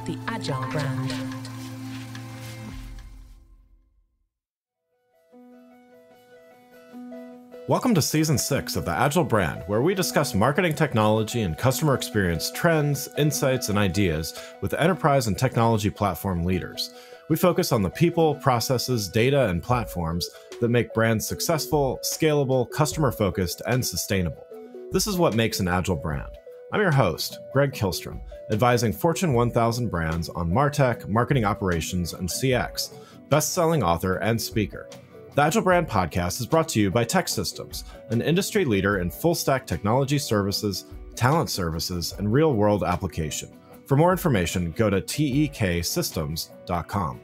the Agile brand. Welcome to Season 6 of the Agile brand, where we discuss marketing technology and customer experience trends, insights, and ideas with enterprise and technology platform leaders. We focus on the people, processes, data, and platforms that make brands successful, scalable, customer-focused, and sustainable. This is what makes an Agile brand. I'm your host, Greg Kihlstrom, advising Fortune 1000 brands on MarTech, marketing operations, and CX, best-selling author and speaker. The Agile Brand Podcast is brought to you by TEKsystems, an industry leader in full-stack technology services, talent services, and real-world application. For more information, go to teksystems.com.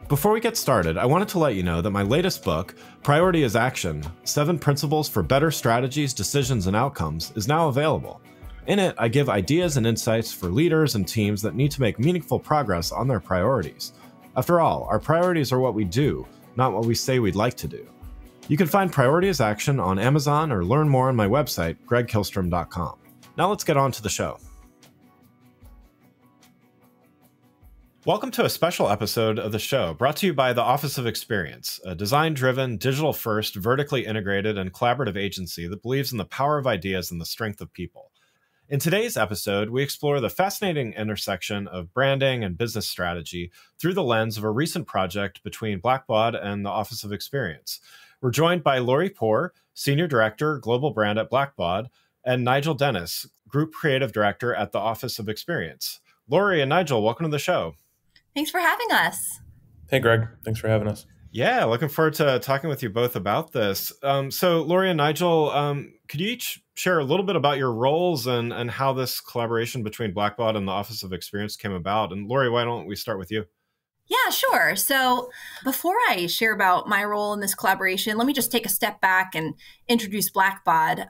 Before we get started, I wanted to let you know that my latest book, Priority is Action: 7 Principles for Better Strategies, Decisions, and Outcomes, is now available. In it, I give ideas and insights for leaders and teams that need to make meaningful progress on their priorities. After all, our priorities are what we do, not what we say we'd like to do. You can find Priority is Action on Amazon or learn more on my website, gregkihlstrom.com. Now let's get on to the show. Welcome to a special episode of the show brought to you by the Office of Experience, a design-driven, digital-first, vertically integrated, and collaborative agency that believes in the power of ideas and the strength of people. In today's episode, we explore the fascinating intersection of branding and business strategy through the lens of a recent project between Blackbaud and the Office of Experience. We're joined by Lori Poer, Senior Director, Global Brand at Blackbaud, and Nigel Dennis, Group Creative Director at the Office of Experience. Lori and Nigel, welcome to the show. Thanks for having us. Hey, Greg. Thanks for having us. Yeah, looking forward to talking with you both about this. So, Lori and Nigel, could you each share a little bit about your roles and how this collaboration between Blackbaud and the Office of Experience came about? And Lori, why don't we start with you? Yeah, sure. So before I share about my role in this collaboration, let me just take a step back and introduce Blackbaud.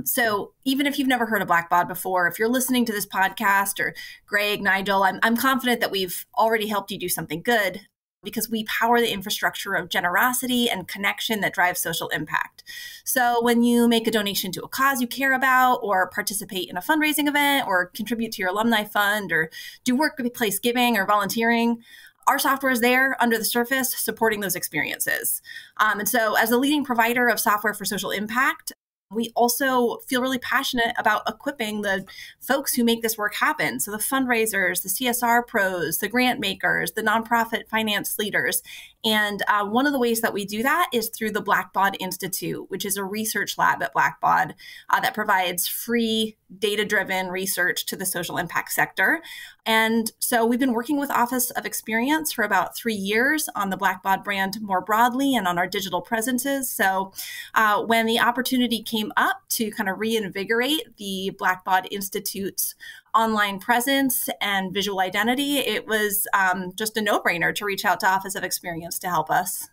So even if you've never heard of Blackbaud before, if you're listening to this podcast, or Greg, Nigel, I'm confident that we've already helped you do something good, because we power the infrastructure of generosity and connection that drives social impact. So when you make a donation to a cause you care about, or participate in a fundraising event, or contribute to your alumni fund, or do workplace giving or volunteering, our software is there under the surface supporting those experiences. And so as a leading provider of software for social impact, we also feel really passionate about equipping the folks who make this work happen. So the fundraisers, the CSR pros, the grant makers, the nonprofit finance leaders. And one of the ways that we do that is through the Blackbaud Institute, which is a research lab at Blackbaud that provides free data-driven research to the social impact sector. And so we've been working with Office of Experience for about 3 years on the Blackbaud brand more broadly and on our digital presences. So when the opportunity came up to kind of reinvigorate the Blackbaud Institute's online presence and visual identity, it was just a no-brainer to reach out to Office of Experience to help us.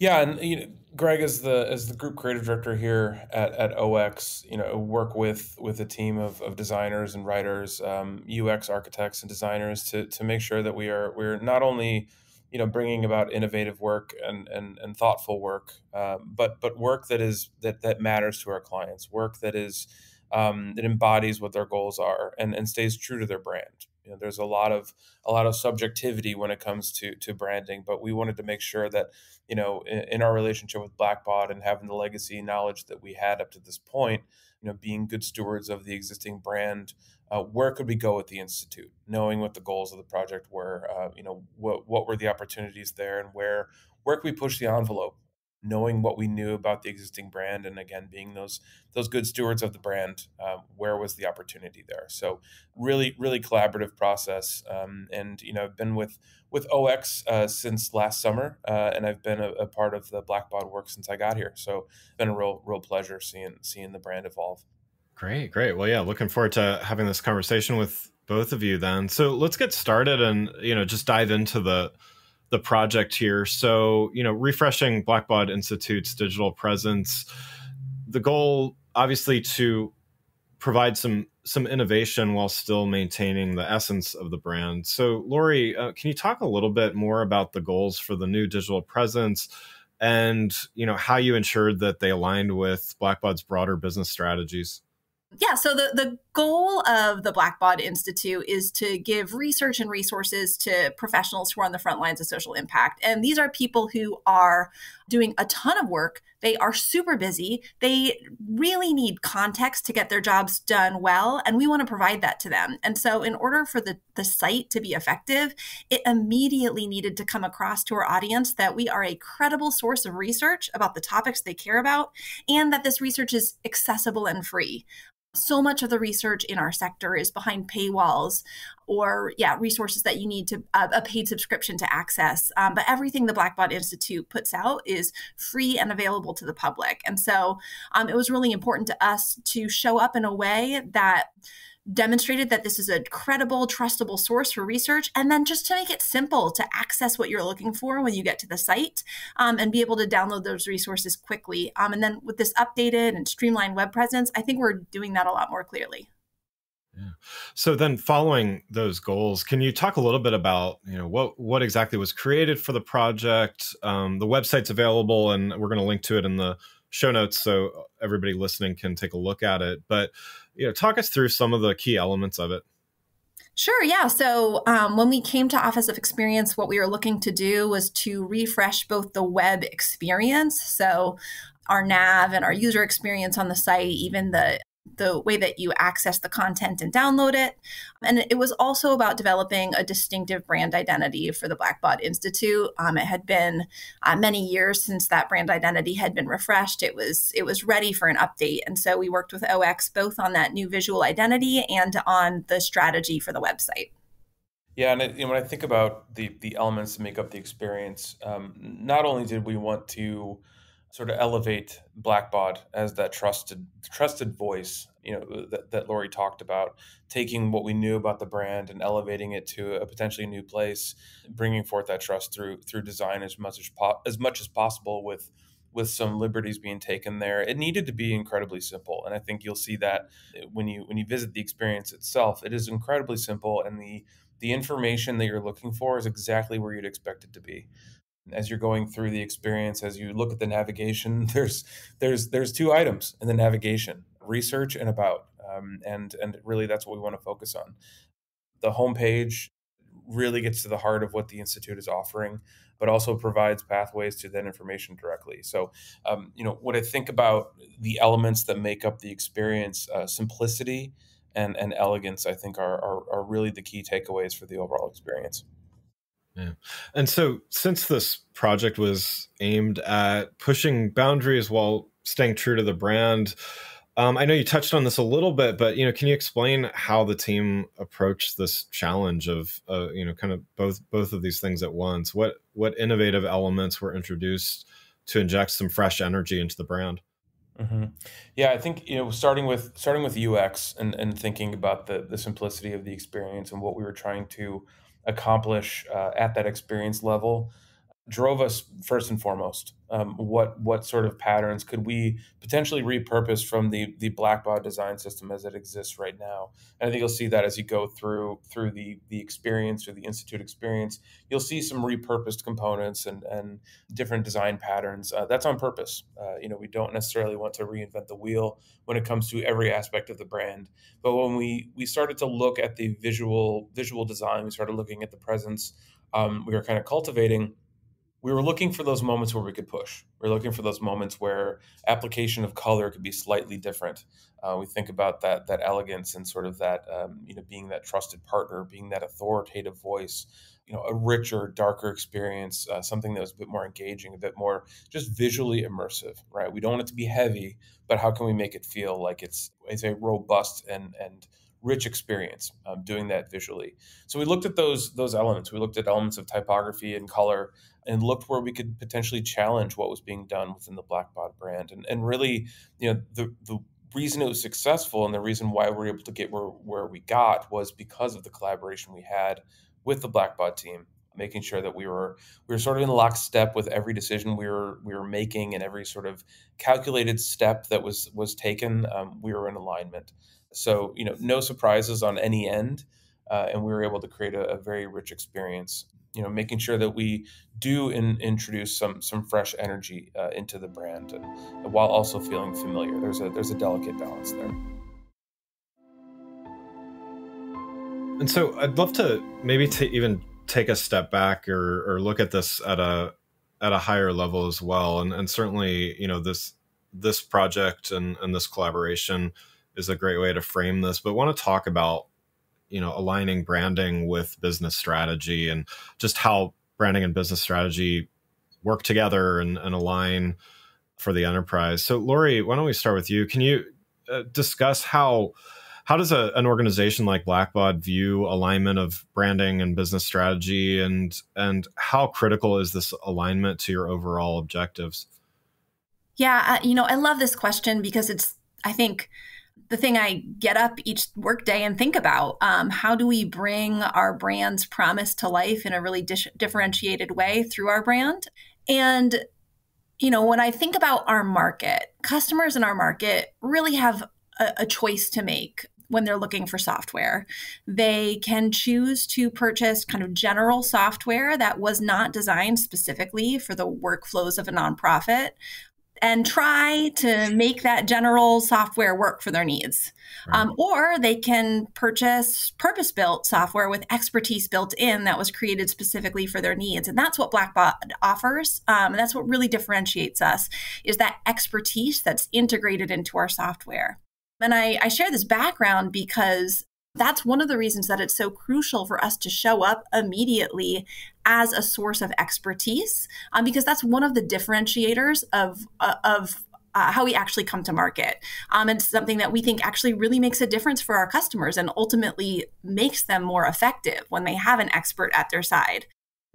Yeah, and Greg, as the group creative director here at OX, work with a team of designers and writers, UX architects and designers to make sure that we're not only bringing about innovative work and thoughtful work, but work that matters to our clients, work that is that embodies what their goals are and stays true to their brand. There's a lot of subjectivity when it comes to branding, but we wanted to make sure that in our relationship with Blackbaud and having the legacy knowledge that we had up to this point, being good stewards of the existing brand, where could we go with the Institute, knowing what the goals of the project were, what were the opportunities there, and where could we push the envelope, knowing what we knew about the existing brand, and again, being those good stewards of the brand, where was the opportunity there? So really, really collaborative process. And I've been with OX since last summer, and I've been a part of the Blackbaud work since I got here. So it's been a real pleasure seeing the brand evolve. Great. Well, yeah, looking forward to having this conversation with both of you then. So let's get started and, just dive into the project here. So, refreshing Blackbaud Institute's digital presence, the goal obviously to provide some innovation while still maintaining the essence of the brand. So, Lori, can you talk a little bit more about the goals for the new digital presence and, how you ensured that they aligned with Blackbaud's broader business strategies? Yeah, so the goal of the Blackbaud Institute is to give research and resources to professionals who are on the front lines of social impact. And these are people who are doing a ton of work. They are super busy. They really need context to get their jobs done well, and we want to provide that to them. And so in order for the site to be effective, it immediately needed to come across to our audience that we are a credible source of research about the topics they care about, and that this research is accessible and free. So much of the research in our sector is behind paywalls or, resources that you need to a paid subscription to access. But everything the Blackbaud Institute puts out is free and available to the public. And so it was really important to us to show up in a way that demonstrated that this is a credible, trustable source for research, and then just to make it simple to access what you're looking for when you get to the site, and be able to download those resources quickly. And then with this updated and streamlined web presence, I think we're doing that a lot more clearly. Yeah. So then following those goals, can you talk a little bit about, what exactly was created for the project? The website's available, and we're going to link to it in the show notes so everybody listening can take a look at it. But talk us through some of the key elements of it. Sure, yeah. So when we came to Office of Experience, what we were looking to do was to refresh both the web experience, so our nav and our user experience on the site, even the way that you access the content and download it. And it was also about developing a distinctive brand identity for the Blackbaud Institute. It had been many years since that brand identity had been refreshed. It was ready for an update. And so we worked with OX both on that new visual identity and on the strategy for the website. Yeah, and when I think about the elements that make up the experience, not only did we want to sort of elevate Blackbaud as that trusted voice, that Lori talked about, taking what we knew about the brand and elevating it to a potentially new place, bringing forth that trust through design as much as possible, with some liberties being taken there. It needed to be incredibly simple, and I think you'll see that when you visit the experience itself. It is incredibly simple, and the information that you're looking for is exactly where you'd expect it to be. As you're going through the experience, as you look at the navigation, there's two items in the navigation: research and about, and really that's what we want to focus on. The homepage really gets to the heart of what the Institute is offering, but also provides pathways to that information directly. So, what I think about the elements that make up the experience, simplicity and elegance, I think are really the key takeaways for the overall experience. Yeah. And so since this project was aimed at pushing boundaries while staying true to the brand, I know you touched on this a little bit, but, can you explain how the team approached this challenge of, kind of both of these things at once? What innovative elements were introduced to inject some fresh energy into the brand? Mm-hmm. Yeah, I think starting with UX and thinking about the simplicity of the experience and what we were trying to accomplish at that experience level drove us first and foremost. What sort of patterns could we potentially repurpose from the Blackbaud design system as it exists right now? And I think you'll see that as you go through the experience, or the Institute experience, you'll see some repurposed components and different design patterns. That's on purpose. We don't necessarily want to reinvent the wheel when it comes to every aspect of the brand. But when we started to look at the visual design, we started looking at the presence, we were kind of cultivating. We were looking for those moments where we could push. We're looking for those moments where application of color could be slightly different. We think about that elegance and sort of that, being that trusted partner, being that authoritative voice, a richer, darker experience, something that was a bit more engaging, a bit more just visually immersive, right? We don't want it to be heavy, but how can we make it feel like it's a robust and rich experience, doing that visually. So we looked at those elements. We looked at elements of typography and color, and looked where we could potentially challenge what was being done within the Blackbaud brand. And really, the reason it was successful and the reason why we were able to get where we got was because of the collaboration we had with the Blackbaud team, making sure that we were sort of in lockstep with every decision we were making, and every sort of calculated step that was taken. We were in alignment. So, no surprises on any end, and we were able to create a very rich experience. Making sure that we do introduce some fresh energy into the brand, and while also feeling familiar. There's a delicate balance there. And so I'd love to maybe to even take a step back or look at this at a higher level as well. And certainly, this project and this collaboration is a great way to frame this, but want to talk about, aligning branding with business strategy and just how branding and business strategy work together and align for the enterprise. So Lori, why don't we start with you? Can you discuss how does an organization like Blackbaud view alignment of branding and business strategy, and how critical is this alignment to your overall objectives? Yeah, I love this question because it's, I think, the thing I get up each workday and think about. How do we bring our brand's promise to life in a really differentiated way through our brand? And, when I think about our market, customers in our market really have a choice to make when they're looking for software. They can choose to purchase kind of general software that was not designed specifically for the workflows of a nonprofit and try to make that general software work for their needs. Right. Or they can purchase purpose-built software with expertise built in that was created specifically for their needs. And that's what Blackbaud offers. And that's what really differentiates us, is that expertise that's integrated into our software. And I share this background because that's one of the reasons that it's so crucial for us to show up immediately as a source of expertise, because that's one of the differentiators of how we actually come to market. It's something that we think actually really makes a difference for our customers and ultimately makes them more effective when they have an expert at their side.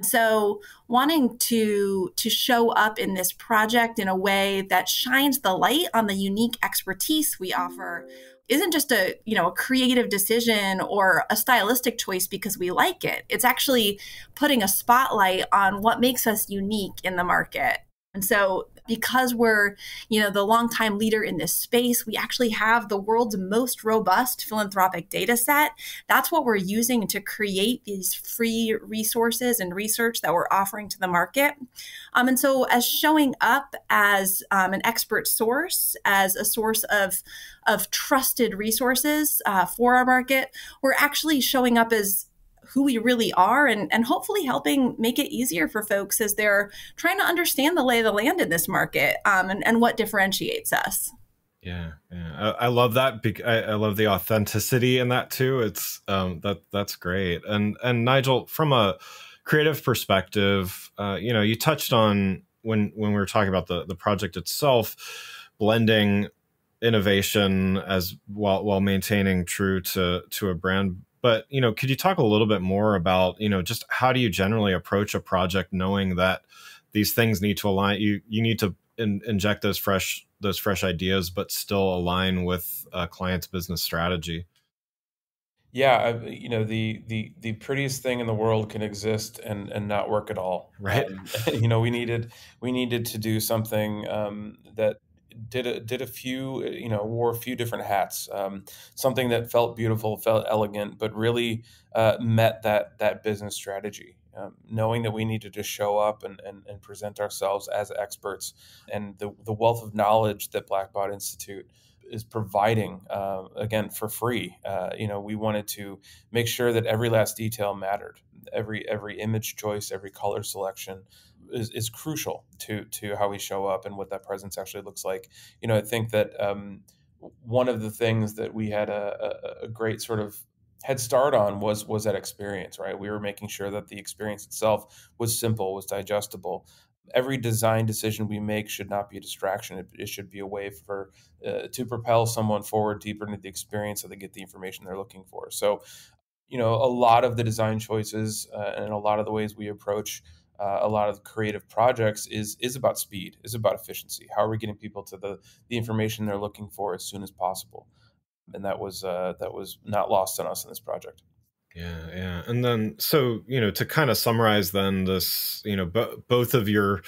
So wanting to show up in this project in a way that shines the light on the unique expertise we offer isn't just a creative decision or a stylistic choice because we like it. It's actually putting a spotlight on what makes us unique in the market. And so because we're, the longtime leader in this space, we actually have the world's most robust philanthropic data set. That's what we're using to create these free resources and research that we're offering to the market. And so as showing up as an expert source, as a source of trusted resources for our market, we're actually showing up as who we really are and hopefully helping make it easier for folks as they're trying to understand the lay of the land in this market and what differentiates us. Yeah. I love that. I love the authenticity in that too. It's that's great. And Nigel, from a creative perspective, you touched on when we were talking about the project itself, blending innovation as while maintaining true to a brand. But, could you talk a little bit more about, just how do you generally approach a project knowing that these things need to align? You need to inject those fresh ideas, but still align with a client's business strategy. Yeah, the prettiest thing in the world can exist and not work at all. Right. We needed to do something that did a few, wore a few different hats. Something that felt beautiful, felt elegant, but really met that business strategy. Knowing that we needed to show up and present ourselves as experts, and the wealth of knowledge that Blackbaud Institute is providing, again, for free. We wanted to make sure that every last detail mattered. Every image choice, every color selection is crucial to how we show up and what that presence actually looks like. I think that one of the things that we had a great sort of head start on was that experience, right? We were making sure that the experience itself was simple, was digestible. Every design decision we make should not be a distraction. It should be a way for to propel someone forward deeper into the experience so they get the information they're looking for. So, a lot of the design choices and a lot of the ways we approach a lot of creative projects is about speed, is about efficiency. How are we getting people to the information they're looking for as soon as possible? And that was not lost on us in this project. Yeah. And then, so, to kind of summarize then this, both of your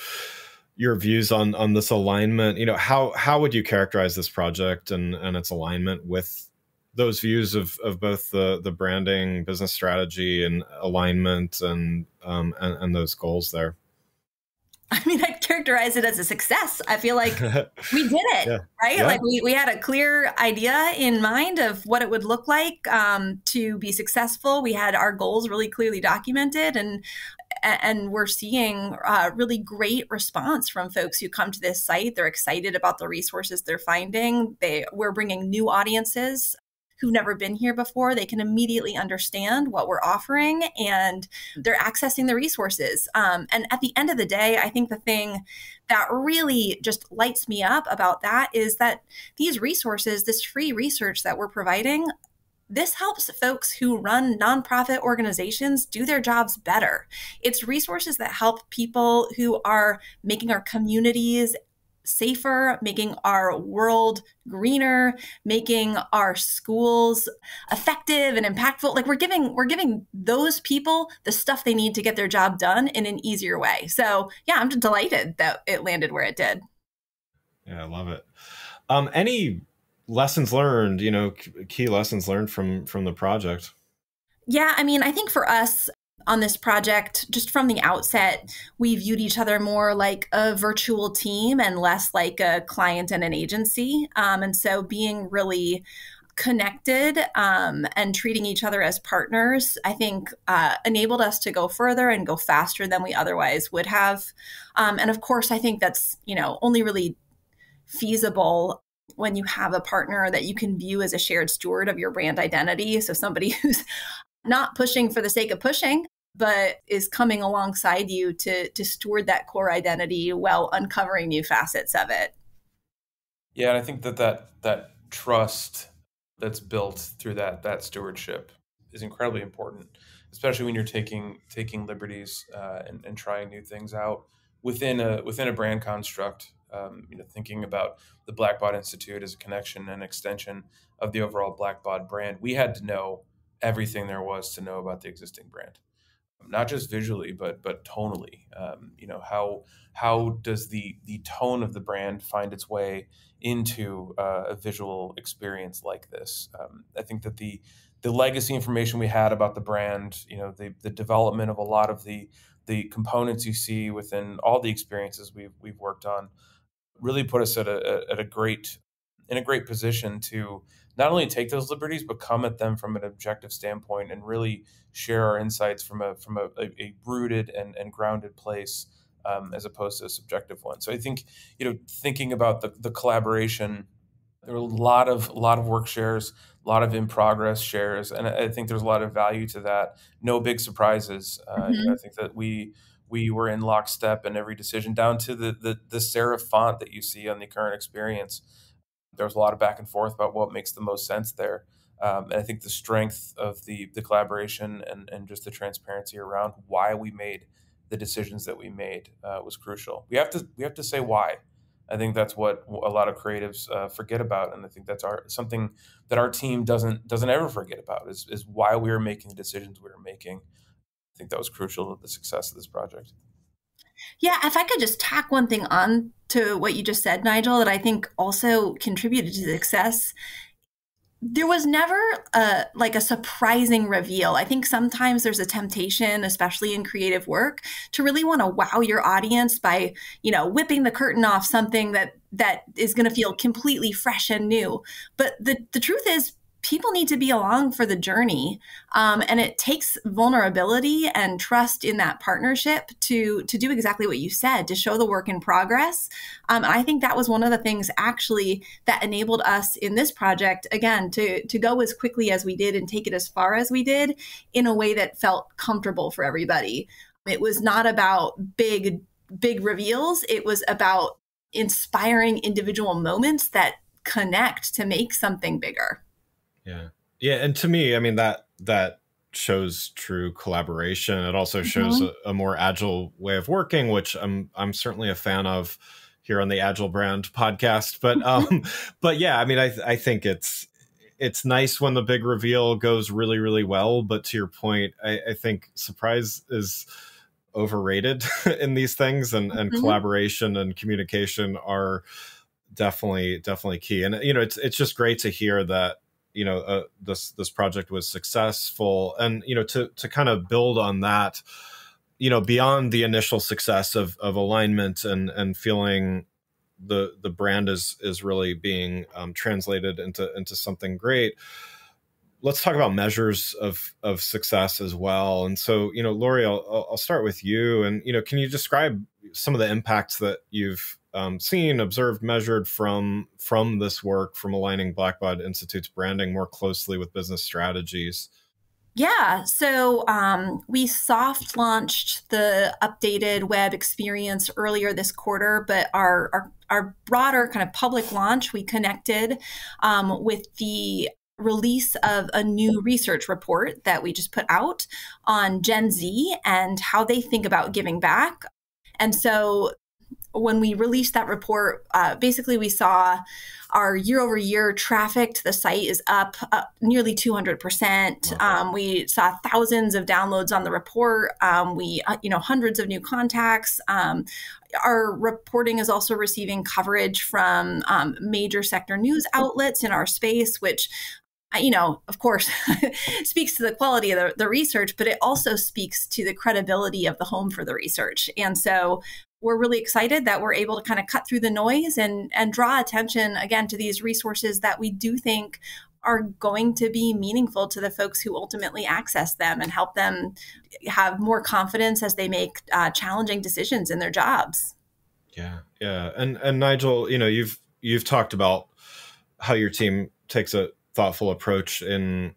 views on this alignment, how would you characterize this project and its alignment with those views of both the branding, business strategy, and alignment and those goals there? I mean, I'd characterize it as a success. I feel like we did it, Yeah. right? Yeah. Like we had a clear idea in mind of what it would look like to be successful. We had our goals really clearly documented, and we're seeing really great response from folks who come to this site. They're excited about the resources they're finding. We're bringing new audiences who've never been here before. They can immediately understand what we're offering, and they're accessing the resources. And at the end of the day, I think the thing that really just lights me up about that is that these resources, this free research that we're providing, this helps folks who run nonprofit organizations do their jobs better. It's resources that help people who are making our communities safer, making our world greener, making our schools effective and impactful. Like we're giving those people the stuff they need to get their job done in an easier way. So yeah, I'm just delighted that it landed where it did. Yeah, I love it. Any lessons learned, key lessons learned from the project? Yeah, I mean, I think for us on this project, just from the outset, we viewed each other more like a virtual team and less like a client and an agency. And so being really connected and treating each other as partners, I think enabled us to go further and go faster than we otherwise would have. And of course, I think that's, only really feasible when you have a partner that you can view as a shared steward of your brand identity. So somebody who's not pushing for the sake of pushing, but is coming alongside you to steward that core identity while uncovering new facets of it. Yeah, and I think that trust that's built through that stewardship is incredibly important, especially when you're taking liberties and trying new things out within a brand construct. Thinking about the Blackbaud Institute as a connection and extension of the overall Blackbaud brand, we had to know everything there was to know about the existing brand, not just visually, but tonally. How does the tone of the brand find its way into a visual experience like this? I think that the legacy information we had about the brand, the development of a lot of the components you see within all the experiences we've worked on, really put us in a great position to not only take those liberties, but come at them from an objective standpoint and really share our insights from a rooted and grounded place, as opposed to a subjective one. So I think, thinking about the collaboration, there were a lot of work shares, a lot of in progress shares, and I think there's a lot of value to that. No big surprises. I think that we were in lockstep in every decision, down to the serif font that you see on the current experience. There was a lot of back and forth about what makes the most sense there. And I think the strength of the collaboration and just the transparency around why we made the decisions that we made was crucial. We have to say why. I think that's what a lot of creatives forget about, and I think that's something that our team doesn't ever forget about is why we were making the decisions we were making. I think that was crucial to the success of this project. Yeah, if I could just tack one thing on to what you just said, Nigel, that I think also contributed to the success. There was never a surprising reveal. I think sometimes there's a temptation, especially in creative work, to really want to wow your audience by, whipping the curtain off something that is going to feel completely fresh and new. But the truth is, people need to be along for the journey. And it takes vulnerability and trust in that partnership to do exactly what you said, to show the work in progress. I think that was one of the things actually that enabled us in this project, again, to go as quickly as we did and take it as far as we did in a way that felt comfortable for everybody. It was not about big reveals. It was about inspiring individual moments that connect to make something bigger. Yeah. Yeah. And to me, I mean, that shows true collaboration. It also shows a more agile way of working, which I'm certainly a fan of here on the Agile Brand podcast. But yeah, I mean, I think it's nice when the big reveal goes really, really well. But to your point, I think surprise is overrated in these things, and collaboration and communication are definitely key. And, it's just great to hear that, this project was successful. And, to kind of build on that, beyond the initial success of alignment and feeling the brand is really being translated into something great, let's talk about measures of success as well. And so, Lori, I'll start with you. And, can you describe some of the impacts that you've seen, observed, measured from this work, from aligning Blackbaud Institute's branding more closely with business strategies? Yeah, so we soft launched the updated web experience earlier this quarter, but our broader kind of public launch, we connected with the release of a new research report that we just put out on Gen Z and how they think about giving back. And so when we released that report, basically we saw our year-over-year traffic to the site is up nearly 200%. Wow. We saw thousands of downloads on the report. We hundreds of new contacts. Our reporting is also receiving coverage from major sector news outlets in our space, which of course, speaks to the quality of the research, but it also speaks to the credibility of the home for the research. And so we're really excited that we're able to kind of cut through the noise and draw attention, again, to these resources that we do think are going to be meaningful to the folks who ultimately access them and help them have more confidence as they make challenging decisions in their jobs. Yeah. And Nigel, you've talked about how your team takes a thoughtful approach in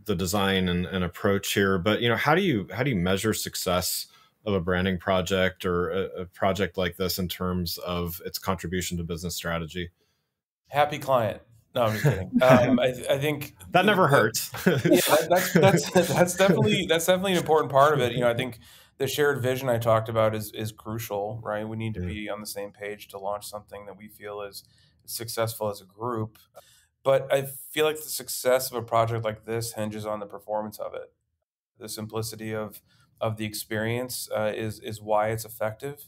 the design and approach here, but how do you measure success of a branding project or a project like this in terms of its contribution to business strategy? Happy client. No, I'm just kidding. I think that never hurts. Yeah, that's definitely an important part of it. I think the shared vision I talked about is crucial, right? We need to be on the same page to launch something that we feel is successful as a group. But I feel like the success of a project like this hinges on the performance of it. The simplicity of the experience is why it's effective.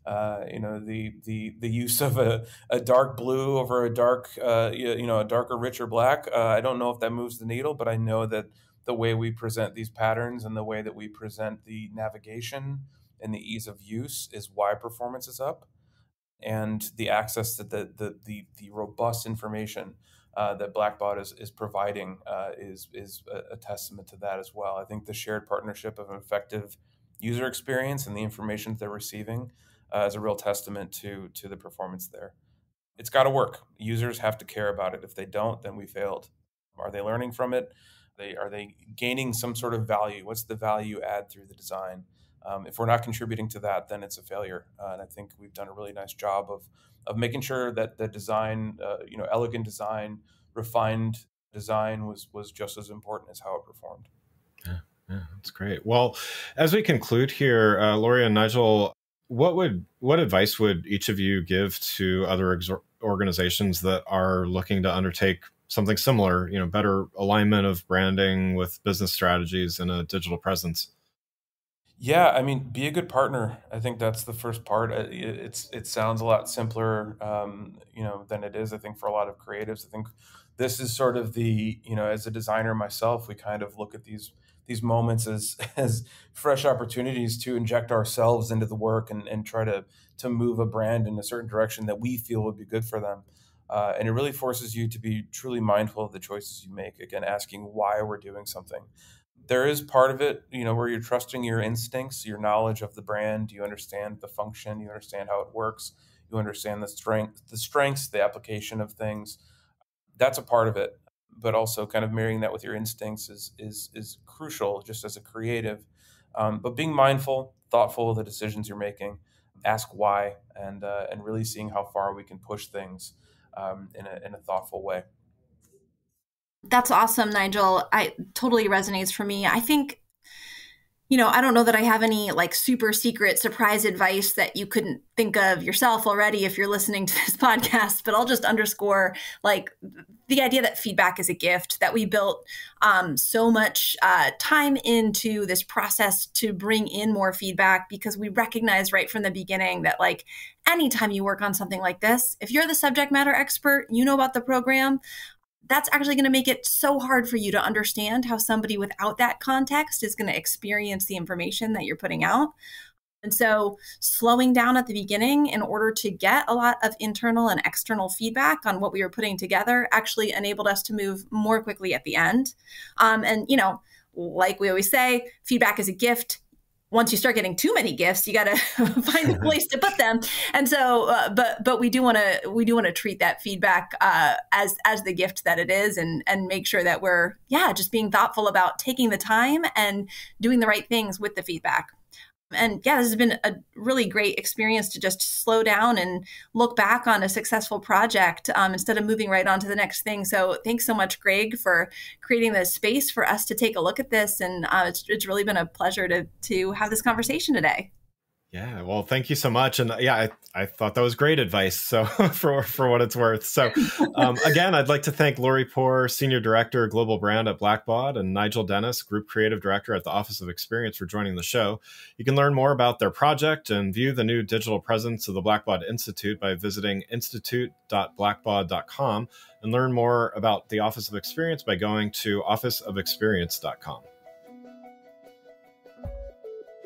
The use of a dark blue over a dark, a darker, richer black. I don't know if that moves the needle, but I know that the way we present these patterns and the way that we present the navigation and the ease of use is why performance is up. And the access to the robust information that Blackbaud is providing is a testament to that as well. I think the shared partnership of an effective user experience and the information that they're receiving is a real testament to the performance there. It's got to work. Users have to care about it. If they don't, then we failed. Are they learning from it? Are they gaining some sort of value? What's the value add through the design? If we're not contributing to that, then it's a failure. And I think we've done a really nice job of making sure that the design, elegant design, refined design was just as important as how it performed. Yeah, that's great. Well, as we conclude here, Lori and Nigel, what advice would each of you give to other organizations that are looking to undertake something similar, better alignment of branding with business strategies and a digital presence? Yeah, I mean, be a good partner. I think that's the first part. It sounds a lot simpler, than it is. I think for a lot of creatives, I think this is sort of as a designer myself, we kind of look at these moments as fresh opportunities to inject ourselves into the work and try to move a brand in a certain direction that we feel would be good for them. And it really forces you to be truly mindful of the choices you make. Again, asking why we're doing something. There is part of it, where you're trusting your instincts, your knowledge of the brand. You understand the function, you understand how it works, you understand the strengths, the application of things. That's a part of it. But also kind of marrying that with your instincts is crucial just as a creative. But being mindful, thoughtful of the decisions you're making, ask why, and really seeing how far we can push things in a thoughtful way. That's awesome, Nigel. I totally resonates for me. I think, I don't know that I have any like super secret surprise advice that you couldn't think of yourself already if you're listening to this podcast, but I'll just underscore like the idea that feedback is a gift, that we built so much time into this process to bring in more feedback because we recognize right from the beginning that like anytime you work on something like this, if you're the subject matter expert, you know about the program, that's actually going to make it so hard for you to understand how somebody without that context is going to experience the information that you're putting out. And so slowing down at the beginning in order to get a lot of internal and external feedback on what we were putting together actually enabled us to move more quickly at the end. And, like we always say, feedback is a gift. Once you start getting too many gifts, you got to find a place to put them. And so, but we do want to treat that feedback as the gift that it is, and make sure that we're just being thoughtful about taking the time and doing the right things with the feedback. And this has been a really great experience to just slow down and look back on a successful project instead of moving right on to the next thing. So thanks so much, Greg, for creating the space for us to take a look at this. And it's really been a pleasure to have this conversation today. Yeah, well, thank you so much. And I thought that was great advice. So for what it's worth. So again, I'd like to thank Lori Poer, Senior Director, Global Brand at Blackbaud, and Nigel Dennis, Group Creative Director at the Office of Experience, for joining the show. You can learn more about their project and view the new digital presence of the Blackbaud Institute by visiting institute.blackbaud.com, and learn more about the Office of Experience by going to officeofexperience.com.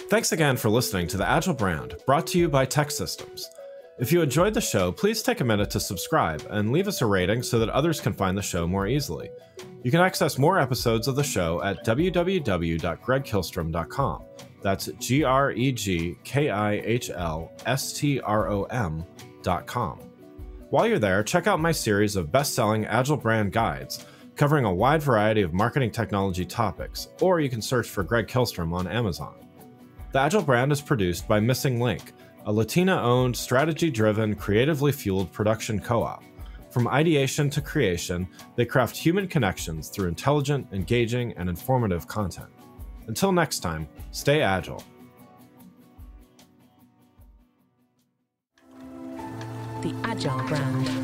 Thanks again for listening to The Agile Brand, brought to you by Tech Systems. If you enjoyed the show, please take a minute to subscribe and leave us a rating so that others can find the show more easily. You can access more episodes of the show at www.gregkillstrom.com. That's GregKilstrom.com. While you're there, check out my series of best-selling Agile Brand guides covering a wide variety of marketing technology topics, or you can search for Greg Killstrom on Amazon. The Agile Brand is produced by Missing Link, a Latina-owned, strategy-driven, creatively fueled production co-op. From ideation to creation, they craft human connections through intelligent, engaging, and informative content. Until next time, stay agile. The Agile Brand.